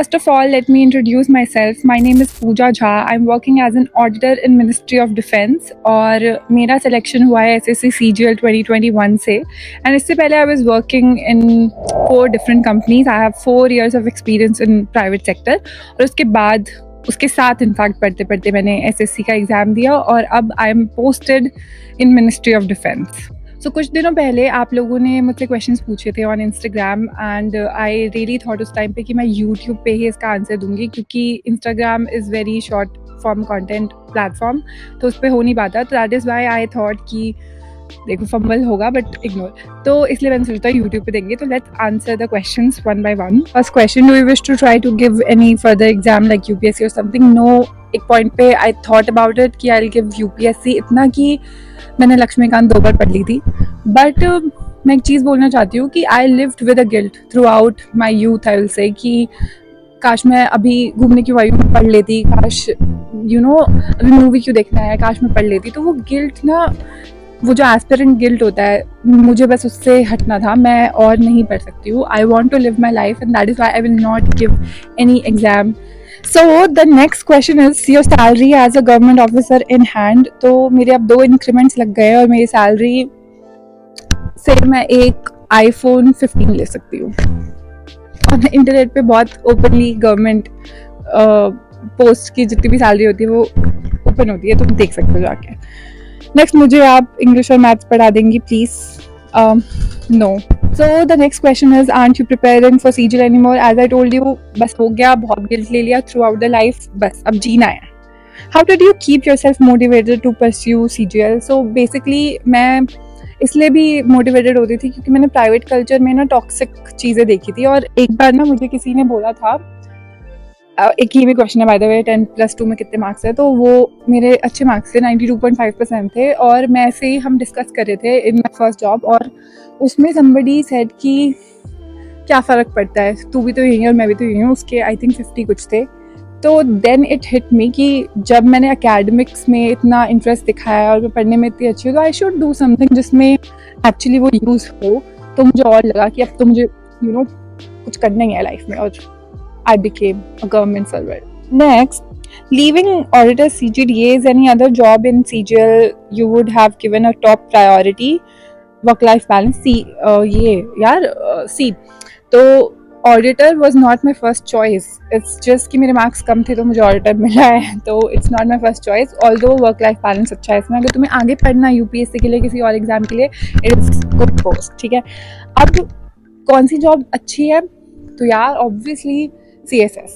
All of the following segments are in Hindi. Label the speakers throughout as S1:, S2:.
S1: first of all, let me introduce myself. My name is Pooja Jha. I'm working as an auditor in Ministry of Defence और मेरा सिलेक्शन हुआ है SSC CGL 2021 से. And इससे पहले I was working in 4 different companies. I have 4 years of experience in private sector. और उसके साथ इनफैक्ट पढ़ते पढ़ते मैंने SSC का एग्ज़ाम दिया और अब I am posted in ministry of defence. So कुछ दिनों पहले आप लोगों ने मुझसे क्वेश्चंस पूछे थे on Instagram and I really thought उस टाइम पे कि मैं यूट्यूब पे ही इसका आंसर दूंगी, क्योंकि Instagram is very short form content platform, तो उस पर हो नहीं पाता. तो that is why I thought कि देखो फंबल होगा बट इग्नोर, तो इसलिए मैंने सोचा यूट्यूब पे देंगे. तो let's answer the questions one by one. First question, do you wish to try to give any further exam like UPSC और समथिंग? नो. एक पॉइंट पे आई थॉट अबाउट इट कि आई विल गिव यूपीएससी, इतना कि मैंने लक्ष्मीकांत 2 बार पढ़ ली थी. बट मैं एक चीज़ बोलना चाहती हूँ कि I lived with a guilt through out my youth. I will say कि काश मैं अभी घूमने की वायु में पढ़ लेती, काश अभी मूवी क्यों देखना है, काश मैं पढ़ लेती. तो वो गिल्ट ना, वो जो एस्पिरेंट गिल्ट होता है, मुझे बस उससे हटना था. मैं और नहीं पढ़ सकती हूँ. I want to live my life and that is why I will not give any exam. So the next question is your salary as a government officer in hand. तो मेरे अब 2 increments लग गए और मेरी सैलरी से मैं एक iPhone 15 ले सकती हूँ. और इंटरनेट पे बहुत ओपनली गवर्नमेंट पोस्ट की जितनी भी सैलरी होती है वो ओपन होती है, तुम देख सकते हो जाके. नेक्स्ट, मुझे आप इंग्लिश और मैथ्स पढ़ा देंगी please? No. So the next question is, aren't you preparing for CGL anymore? As I told you, बस हो गया, बहुत गिल्ट ले लिया throughout the life, बस अब जीना है. How did you keep yourself motivated to pursue CGL? So basically मैं इसलिए भी मोटिवेटेड होती थी क्योंकि मैंने प्राइवेट कल्चर में ना टॉक्सिक चीज़ें देखी थी. और एक बार ना मुझे किसी ने बोला था, एक ही भी क्वेश्चन है बाय द वे, 10+2 में कितने मार्क्स है, तो वो मेरे अच्छे मार्क्स थे, 92.5% थे. और मैं ऐसे ही हम डिस्कस कर रहे थे इन माई फर्स्ट जॉब, और उसमें समबडी सेड कि क्या फ़र्क पड़ता है, तू भी तो यही है और मैं भी तो यही हूँ. उसके आई थिंक 50 कुछ थे. तो देन इट हिट मी कि जब मैंने एकेडमिक्स में इतना इंटरेस्ट दिखाया और मैं पढ़ने में इतनी अच्छी हूँ, तो आई शुड डू समथिंग जिसमें एक्चुअली वो यूज़ हो. तो मुझे और लगा कि अब तो मुझे कुछ करना ही है लाइफ में, और I became a government servant. Next, leaving auditor CGDAs, any other job in CGL you would have given a top priority? Work-life balance. See, तो auditor was not my first choice. It's just कि मेरे मार्क्स कम थे तो मुझे auditor मिला है, तो it's not my first choice. Although work-life balance अच्छा है इसमें, अगर तुम्हें आगे पढ़ना है UPSC के लिए, किसी और एग्जाम के लिए, it is good post. ठीक है. अब कौन सी जॉब अच्छी है? तो यार ऑब्वियसली CSS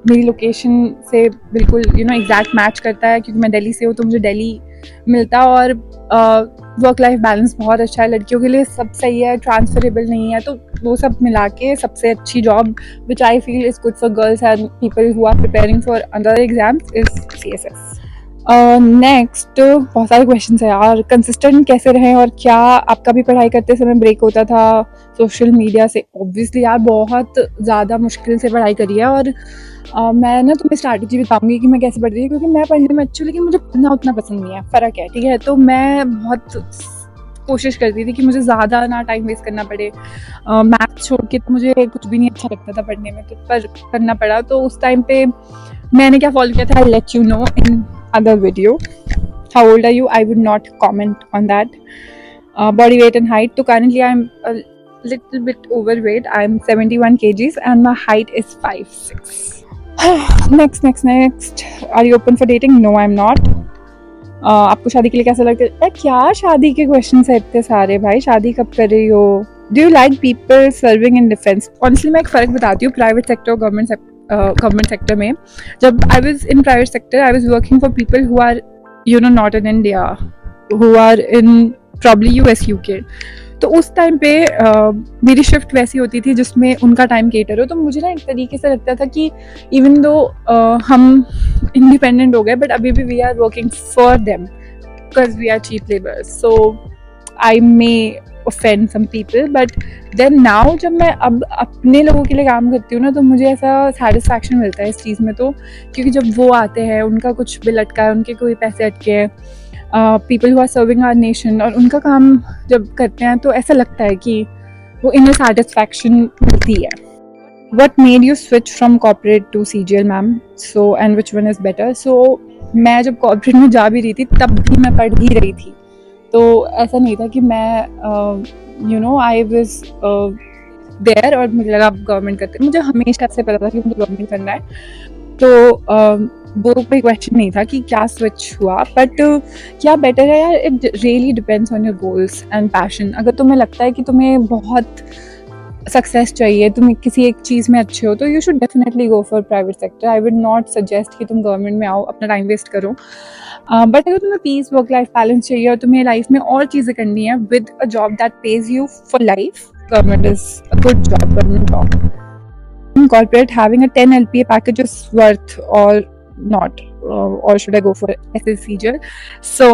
S1: मेरी लोकेशन से बिल्कुल एग्जैक्ट मैच करता है, क्योंकि मैं दिल्ली से हूँ तो मुझे दिल्ली मिलता. और वर्क लाइफ बैलेंस बहुत अच्छा है, लड़कियों के लिए सब सही है, ट्रांसफरेबल नहीं है, तो वो सब मिला के सबसे अच्छी job which I feel is good for girls and people who are preparing for other exams is CSS. Next, बहुत सारे क्वेश्चन है यार. कंसिस्टेंट कैसे रहें, और क्या आपका भी पढ़ाई करते समय ब्रेक होता था सोशल मीडिया से? ऑब्वियसली यार बहुत ज़्यादा मुश्किल से पढ़ाई करी है, और मैं ना तुम्हें स्ट्रैटेजी बताऊंगी कि मैं कैसे पढ़ती थी, क्योंकि मैं पढ़ने में अच्छी, लेकिन मुझे पढ़ना उतना पसंद नहीं है, फ़र्क है. ठीक है. तो मैं बहुत कोशिश करती थी कि मुझे ज़्यादा ना टाइम वेस्ट करना पड़े. मैथ्स छोड़ के तो मुझे कुछ भी नहीं अच्छा लगता था पढ़ने में, तो पर करना पड़ा. तो उस टाइम पे मैंने क्या फॉलो किया था, I let you know in other video. How old are you? I would not comment on that. Body weight and height. So currently I'm a little bit overweight. I'm 71 kgs and my height is 5'6". Next. Are you open for dating? No, I'm not. आपको शादी के लिए कैसा लगता है? क्या शादी के क्वेश्चन है इतने सारे भाई? शादी कब कर रही हो? Do you like people serving in defense? Honestly मैं एक फ़र्क बताती हूँ प्राइवेट सेक्टर और गवर्नमेंट सेक्टर में. जब I was in private sector, I was working for people who are not in India, who are in probably US UK. तो उस टाइम पे मेरी शिफ्ट वैसी होती थी जिसमें उनका टाइम केटर हो. तो मुझे ना एक तरीके से लगता था कि इवन दो हम इंडिपेंडेंट हो गए, बट अभी भी we are working for them because we are cheap labours. So I may offend some people, but then now जब मैं अब अपने लोगों के लिए काम करती हूँ ना, तो मुझे ऐसा सेटिस्फैक्शन मिलता है इस चीज़ में. तो क्योंकि जब वो आते हैं, उनका कुछ बिल अटका है, उनके कोई पैसे अटके हैं, people who are serving our nation, और उनका काम जब करते हैं तो ऐसा लगता है कि वो इनर सेटिस्फैक्शन मिलती है. what made you switch from corporate to CGL, ma'am? So, and which one is better? So, मैं जब कॉर्पोरेट में जा भी रही थी तब भी मैं पढ़ ही रही थी, तो ऐसा नहीं था कि मैं आई वाज देयर और मुझे लगा अब गवर्नमेंट करते, मुझे हमेशा से पता था कि मुझे गवर्नमेंट करना है, तो वो कोई क्वेश्चन नहीं था कि क्या स्विच हुआ, बट क्या बेटर है यार, it really depends on your goals and passion. अगर तुम्हें लगता है कि तुम्हें बहुत सक्सेस चाहिए, तुम किसी एक चीज़ में अच्छे हो, तो you should definitely go for private sector. I would not suggest कि तुम गवर्नमेंट में आओ, अपना टाइम वेस्ट करो। बट अगर तुम्हें पीस, वर्क लाइफ बैलेंस चाहिए और तुम्हें लाइफ में और चीज़ें करनी है with a job that page you for life, government is a good job, government job. In corporate, having a 10 LPA package is worth or not, or should I go for SSCGL? So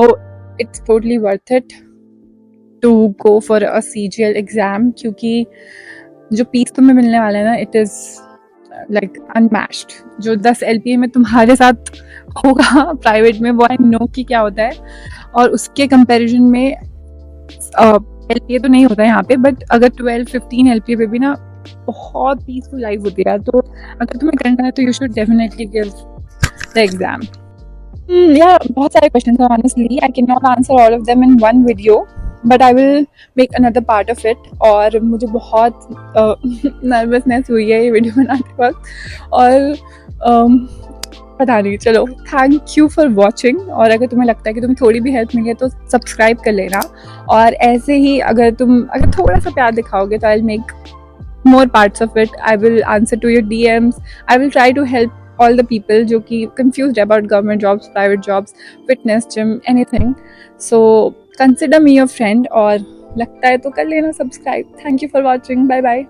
S1: it's totally worth it to go for a CGL exam, क्योंकि जो पीस तुम्हें मिलने वाला है ना, इट इज़ लाइक अनमैच्ड। जो 10 LPA में तुम्हारे साथ होगा प्राइवेट में, वो आई नो कि क्या होता है, और उसके कंपैरिजन में LPA तो नहीं होता है यहाँ पे, बट अगर 12-15 LPA पे भी ना बहुत पीसफुल लाइफ होती है। तो अगर तुम्हें करना है तो you should definitely give the exam. या बहुत सारे क्वेश्चंस हैं, honestly I can not answer all of them in one video, but I will make another part of it. और मुझे बहुत नर्वसनेस हुई है ये वीडियो बनाते वक्त, और पता नहीं, चलो थैंक यू फॉर वॉचिंग। और अगर तुम्हें लगता है कि तुम्हें थोड़ी भी हेल्प मिली है तो सब्सक्राइब कर लेना, और ऐसे ही अगर थोड़ा सा प्यार दिखाओगे तो I will make more parts of it. I will answer to your DMs. I will try to help all the people जो कि confused about government jobs, private jobs, fitness, gym, anything. So consider me your friend, और लगता है तो कर लेना subscribe. Thank you for watching. Bye bye.